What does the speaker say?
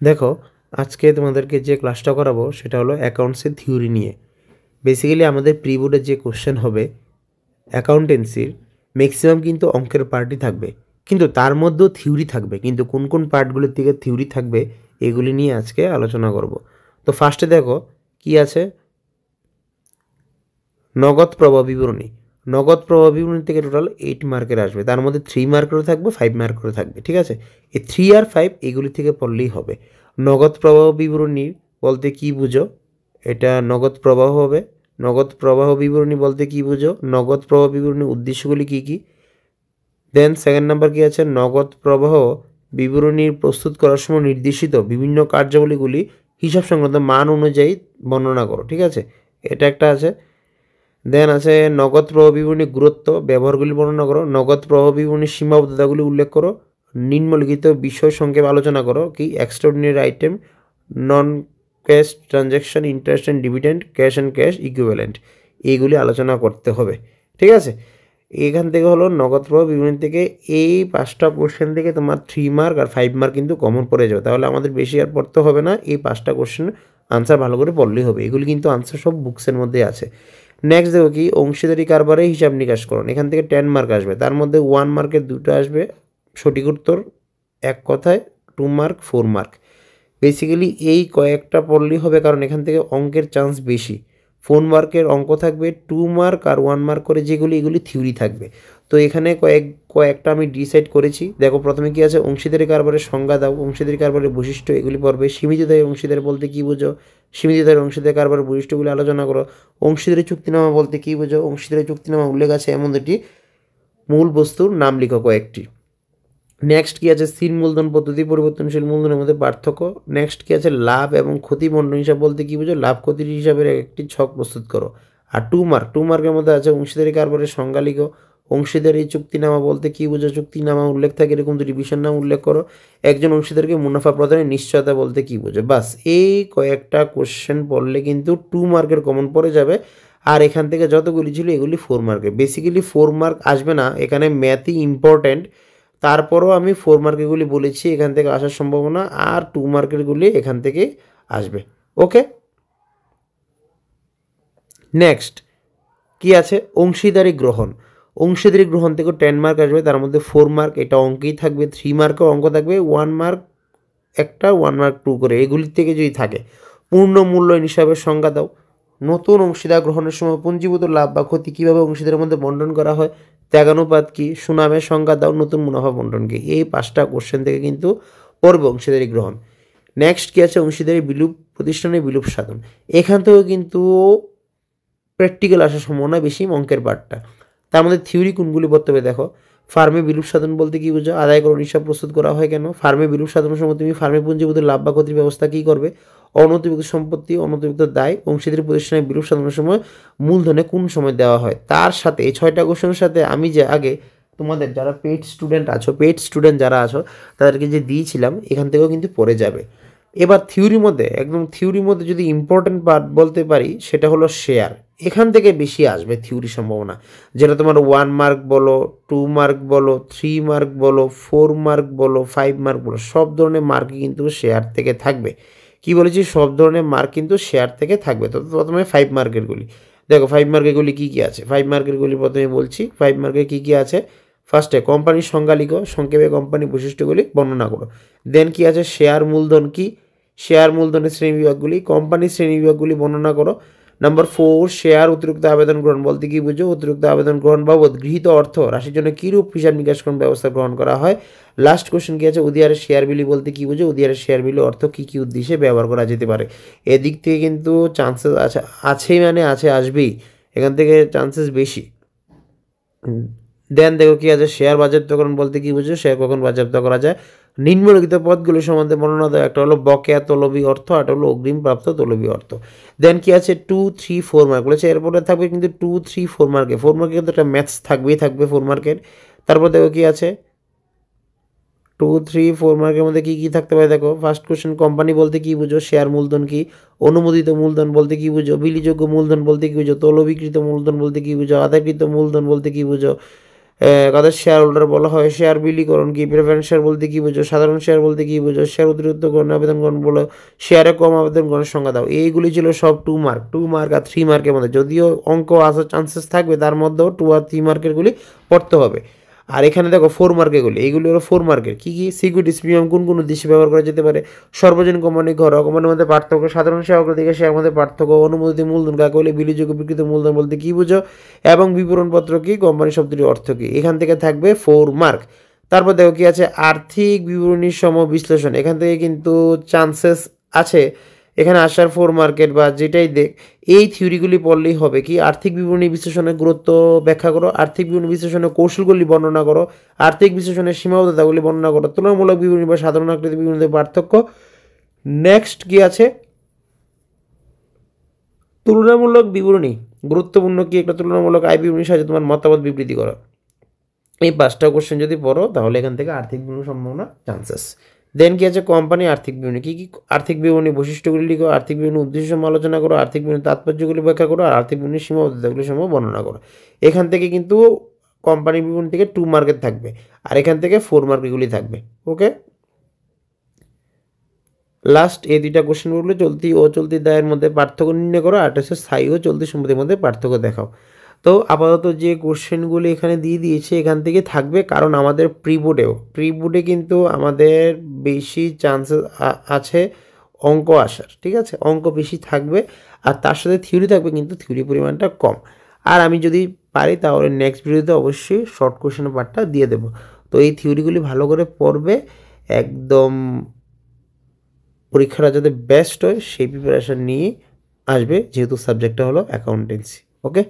দেখো, আজকে তোমাদেরকে যে ক্লাসটা করাবো সেটা হলো অ্যাকাউন্টসের থিওরি নিয়ে। বেসিক্যালি আমাদের প্রি বোর্ডের যে কোশ্চেন হবে অ্যাকাউন্টেন্সির, ম্যাক্সিমাম কিন্তু অঙ্কের পার্টই থাকবে, কিন্তু তার মধ্যেও থিওরি থাকবে। কিন্তু কোন কোন পার্টগুলির থেকে থিওরি থাকবে এগুলি নিয়ে আজকে আলোচনা করব। তো ফার্স্টে দেখো কি আছে, নগদ প্রবাহ বিবরণী। নগদ প্রবাহ বিবরণী থেকে টোটাল 8 মার্কের আসবে, তার মধ্যে 3 মার্কেরও থাকবে, 5 মার্কেরও থাকবে। ঠিক আছে, এই 3 আর 5 এগুলি থেকে পড়লেই হবে। নগদ প্রবাহ বিবরণী বলতে কি বুঝো, এটা নগদ প্রবাহ হবে। নগদ প্রবাহ বিবরণী বলতে কি বুঝো, নগদ প্রবাহ বিবরণীর উদ্দেশ্যগুলি কি কি। দেন সেকেন্ড নাম্বার কি আছে, নগদ প্রবাহ বিবরণীর প্রস্তুত করার সময় নির্দেশিত বিভিন্ন কার্যাবলীগুলি হিসাব সংক্রান্ত মান অনুযায়ী বর্ণনা করো। ঠিক আছে, এটা একটা আছে। দেন আছে নগদ প্রবাহ বিবরণীর গুরুত্ব, ব্যবহারগুলি বর্ণনা করো। নগদ প্রবাহ বিবরণীর সীমাবদ্ধতাগুলি উল্লেখ করো। নিম্নলিখিত বিষয় সংক্ষেপে আলোচনা করো। কি, extraordinary item, non cash transaction, interest and dividend, cash and cash equivalent, এইগুলি আলোচনা করতে হবে। ঠিক আছে, এখান থেকে হলো নগদ প্রবাহ বিবরণী থেকে এই 5টা কোশ্চেন থেকে তোমার 3 মার্ক আর 5 মার্ক কিন্তু কমন পড়ে যাবে। তাহলে আমাদের বেশি আর পড়তে হবে না, এই 5টা কোশ্চেন আনসার ভালো করে পড়লেই হবে। এগুলি কিন্তু আনসার সব বুকসের মধ্যে আছে। নেক্সট দেখো কি, অংশীদারি কারবারে হিসাব নিকাশ করুন। এখান থেকে 10 মার্ক আসবে, তার মধ্যে 1 মার্কের 2টা আসবে সঠিক উত্তর, এক কথায় 2 মার্ক 4 মার্ক। বেসিক্যালি এই কয়েকটা পড়লেই হবে, কারণ এখান থেকে অঙ্কের চান্স বেশি। 4 মার্কের অঙ্ক থাকবে, 2 মার্ক আর 1 মার্ক করে যেগুলি এগুলি থিওরি থাকবে। তো এখানে কয়েকটা আমি ডিসাইড করেছি। দেখো প্রথমে কি আছে, অংশীদারি কারবারের সংজ্ঞা দাও, অংশীদারি কারবারের বৈশিষ্ট্য এগুলি পড়বে। সীমিতদায়ী অংশীদার বলতে কী বুঝো, সীমিতদায়ী অংশীদারি কারবারের বৈশিষ্ট্যগুলি আলোচনা করো। অংশীদারি চুক্তিনামা বলতে কী বুঝো, অংশীদারি চুক্তিনামা উল্লেখ আছে এমন দুটি মূল বস্তুর নাম লিখো কয়েকটি। নেক্সট কি আছে, স্থির মূলধন পদ্ধতি, পরিবর্তনশীল মূলধনের মধ্যে পার্থক্য। নেক্সট কি আছে, লাভ এবং ক্ষতি বন্টন হিসাব বলতে কি বুঝো, লাভ ক্ষতির হিসাবের একটি ছক প্রস্তুত করো। আর 2 মার্ক, 2 মার্কের মধ্যে আছে অংশীদারি কারবারের সংজ্ঞা লিখো। অংশীদারি চুক্তিনামা বলতে কি বুঝো, চুক্তিনামা উল্লেখ থাকে এরকম দুটি বিষয়ের নাম উল্লেখ করো। একজন অংশীদারকে মুনাফা প্রদানের নিশ্চয়তা বলতে কি বুঝো। বাস, এই কয়েকটা কোশ্চেন পড়লে কিন্তু 2 মার্কের কমন পড়ে যাবে। আর এখান থেকে যতগুলি ছিল এগুলি 4 মার্কের। বেসিক্যালি 4 মার্ক আসবে না, এখানে ম্যাথই ইম্পর্ট্যান্ট। তারপরও আমি 4 মার্কেরগুলি বলেছি এখান থেকে আসার সম্ভাবনা, আর 2 মার্কেরগুলি এখান থেকে আসবে। ওকে, নেক্সট কি আছে, অংশীদারি গ্রহণ। অংশীদারি গ্রহণ থেকে 10 মার্ক আসবে, তার মধ্যে 4 মার্ক এটা অঙ্কেই থাকবে, 3 মার্কেও অঙ্ক থাকবে, 1 মার্ক একটা, 1 মার্ক 2 করে এগুলির থেকে যদি থাকে। পূর্ণ মূল্যায়ন হিসাবের সংজ্ঞা দাও। নতুন অংশীদার গ্রহণের সময় পুঞ্জীভূত লাভ বা ক্ষতি কীভাবে অংশীদারের মধ্যে বন্টন করা হয়। ত্যাগানুপাত কি, সুনামের সংজ্ঞা দাও। নতুন মুনাফা বন্টন কি। এই 5টা কোশ্চেন থেকে কিন্তু পড়বে অংশীদারি গ্রহণ। নেক্সট কি আছে, অংশীদারি বিলুপ, প্রতিষ্ঠানের বিলুপ সাধন। এখান থেকেও কিন্তু প্র্যাকটিক্যাল আসার সম্ভাবনা বেশি অঙ্কের পার্টটা। তার মধ্যে থিওরি কোনগুলি পড়তে হবে দেখো। ফার্মে বিলুপ সাধন বলতে কী বুঝো, আদায়করণ হিসাব প্রস্তুত করা হয় কেন। ফার্মে বিলুপ সাধনের সময় তুমি ফার্মে পুঞ্জীভূত লাভ বা ক্ষতির ব্যবস্থা কী করবে। অনতিরিক্ত সম্পত্তি, অনতিরিক্ত দায়, অংশীদারি প্রতিষ্ঠানে বিলুপ সাধনের সময় মূলধনে কোন সময় দেওয়া হয়। তার সাথে এই 6টা কোশ্চেনের সাথে আমি যে আগে তোমাদের যারা পেইড স্টুডেন্ট আছো, পেইড স্টুডেন্ট যারা আছো তাদেরকে যে দিয়েছিলাম এখান থেকেও কিন্তু পড়ে যাবে। এবার থিওরির মধ্যে, একদম থিওরির মধ্যে যদি ইম্পর্টেন্ট পার্ট বলতে পারি সেটা হলো শেয়ার। এখান থেকে বেশি আসবে থিওরি সম্ভাবনা, যেটা তোমার 1 মার্ক বলো, 2 মার্ক বলো, 3 মার্ক বলো, 4 মার্ক বলো, 5 মার্ক বলো, সব ধরনের মার্ক কিন্তু শেয়ার থেকে থাকবে। কি বলেছি, সব ধরনের মার্ক কিন্তু শেয়ার থেকে থাকবে। তো প্রথমে 5 মার্কেরগুলি দেখো। 5 মার্কেরগুলি কী কী আছে, 5 মার্কেরগুলি প্রথমে বলছি। 5 মার্কের কী কী আছে, ফার্স্টে কোম্পানির সংজ্ঞা লিখো, সংক্ষেপে কোম্পানির বৈশিষ্ট্যগুলি বর্ণনা করো। দেন কি আছে, শেয়ার মূলধন কি, শেয়ার মূলধনের শ্রেণীবিভাগগুলি, কোম্পানির শ্রেণীবিভাগগুলি বর্ণনা করো। নাম্বার 4, শেয়ার অতিরিক্ত আবেদন গ্রহণ বলতে কি বুঝো, অতিরিক্ত আবেদন গ্রহণ বাবদ গৃহীত অর্থ রাশির জন্য কীরূপ হিসাব নিকাশকরণ ব্যবস্থা গ্রহণ করা হয়। লাস্ট কোশ্চেন কি আছে, উদিয়ারের শেয়ার বিলি বলতে কি বুঝো, উদিয়ারের শেয়ার বিলি অর্থ কী কী উদ্দেশ্যে ব্যবহার করা যেতে পারে। এদিক থেকে কিন্তু চান্সেস আছে, আছেই মানে আছে, আসবেই, এখান থেকে চান্সেস বেশি। দেন দেখো কি আছে, শেয়ার বাজেয়াপ্তকরণ বলতে কি বুঝো, শেয়ার কখন বাজেয়াপ্ত করা যায়। নিম্নলিখিত পদগুলি সম্বন্ধে বর্ণনা দেয়। একটা হলো বকেয়া তলবি অর্থ, একটা হলো অগ্রিম প্রাপ্ত তলবি অর্থ। দেন কি আছে, 2, 3, 4 মার্ক বলেছে। এরপরে থাকবে কিন্তু 2, 3, 4 মার্কে। 4 মার্কে কিন্তু একটা ম্যাথস থাকবেই থাকবে 4 মার্কের। তারপর দেখো কি আছে, 2, 3, 4 মার্কের মধ্যে কী কী থাকতে পারে দেখো। ফার্স্ট কোশ্চেন, কোম্পানি বলতে কী বুঝো, শেয়ার মূলধন কি, অনুমোদিত মূলধন বলতে কী বুঝো, বিলিযোগ্য মূলধন বলতে কী বুঝো, তলবিকৃত মূলধন বলতে কী বুঝো, আদায়কৃত মূলধন বলতে কী বুঝো। কাদের শেয়ার হোল্ডার বলা হয়, শেয়ার বিলীকরণ কি, প্রেফারেন্স শেয়ার বলতে কী বুঝো, সাধারণ শেয়ার বলতে কী বুঝো, শেয়ার অতিরিক্তকরণ আবেদনকরণ বলো, শেয়ারে কম আবেদনকরণের সংখ্যা দাও। এইগুলি ছিল সব 2 মার্ক আর 3 মার্কের মধ্যে। যদিও অঙ্ক আসার চান্সেস থাকবে, তার মধ্যেও 2 আর 3 মার্কেরগুলি পড়তে হবে। আর এখানে দেখো 4 মার্কেরগুলি, এইগুলি হলো 4 মার্কের। কী কী? সিকিউরিটিজ প্রিমিয়াম কোন কোন উদ্দেশ্যে ব্যবহার করা যেতে পারে, সর্বজনীন কোম্পানি, ঘরোয়া কোম্পানির মধ্যে পার্থক্য, সাধারণ শেয়ার অগ্রাধিকার শেয়ার মধ্যে পার্থক্য, অনুমোদিত মূলধন কাকে বলে, বিলিযোগ্য বিকৃত মূলধন বলতে কী বুঝো, এবং বিবরণপত্র কি, কোম্পানি শব্দটির অর্থ কী। এখান থেকে থাকবে 4 মার্ক। তারপর দেখো কি আছে, আর্থিক বিবরণীর সম বিশ্লেষণ। এখান থেকে কিন্তু চান্সেস আছে এখানে আসার 4 মার্কেট বা যেটাই দেখ, এই থিওরিগুলি পড়লেই হবে কি, আর্থিক বিবরণী বিশ্লেষণের গুরুত্ব ব্যাখ্যা করো, আর্থিক বিবরণী বিশ্লেষণের কৌশলগুলি বর্ণনা করো, আর্থিক বিশ্লেষণের সীমাবদ্ধতাগুলি বর্ণনা করো, তুলনামূলক বিবরণী বা সাধারণ আকৃতির বিবরণীর পার্থক্য। নেক্সট কি আছে, তুলনামূলক বিবরণী গুরুত্বপূর্ণ কি, একটা তুলনামূলক আয় বিবরণীর সাহায্যে তোমার মতামত বিবৃতি করো। এই 5টা কোশ্চেন যদি পড়ো তাহলে এখান থেকে আর্থিক বিবরণীর সম্ভাবনা চান্সেস। দেন কি আছে, কোম্পানি আর্থিক বিবরণী। কী কী আর্থিক বিবরণী বৈশিষ্ট্যগুলি লিখো, আর্থিক বিবরণী উদ্দেশ্য আলোচনা করো, আর্থিক বিবরণী তাৎপর্যগুলি ব্যাখ্যা করো, আর আর্থিক বিবরণীর সীমাবদ্ধতাগুলি সম্ভব বর্ণনা করো। এখান থেকে কিন্তু কোম্পানি বিবরণী থেকে 2 মার্কের থাকবে, আর এখান থেকে 4 মার্কেরগুলি থাকবে। ওকে, লাস্ট এই 2টা কোশ্চেন বললে চলতি ও চলতি দায়ের মধ্যে পার্থক্য নির্ণয় করো, আর হচ্ছে স্থায়ী ও চলতি সম্পত্তির মধ্যে পার্থক্য দেখাও। তো আপাতত যে কোশ্চেনগুলি এখানে দিয়ে দিয়েছে এখান থেকে থাকবে, কারণ আমাদের প্রি বোর্ডে কিন্তু আমাদের বেশি চান্সেস আছে অঙ্ক আসার, ঠিক আছে, অঙ্ক বেশি থাকবে, আর তার সাথে থিওরি থাকবে, কিন্তু থিওরি পরিমাণটা কম। আর আমি যদি পারি তাহলে নেক্সট ভিডিওতে অবশ্যই শর্ট কোশ্চেনের পার্টটা দিয়ে দেবো। তো এই থিওরিগুলি ভালো করে পড়বে, একদম পরীক্ষাটা যাতে বেস্ট হয় সেই প্রিপারেশন নিয়ে আসবে, যেহেতু সাবজেক্টটা হলো অ্যাকাউন্টেন্সি। ওকে।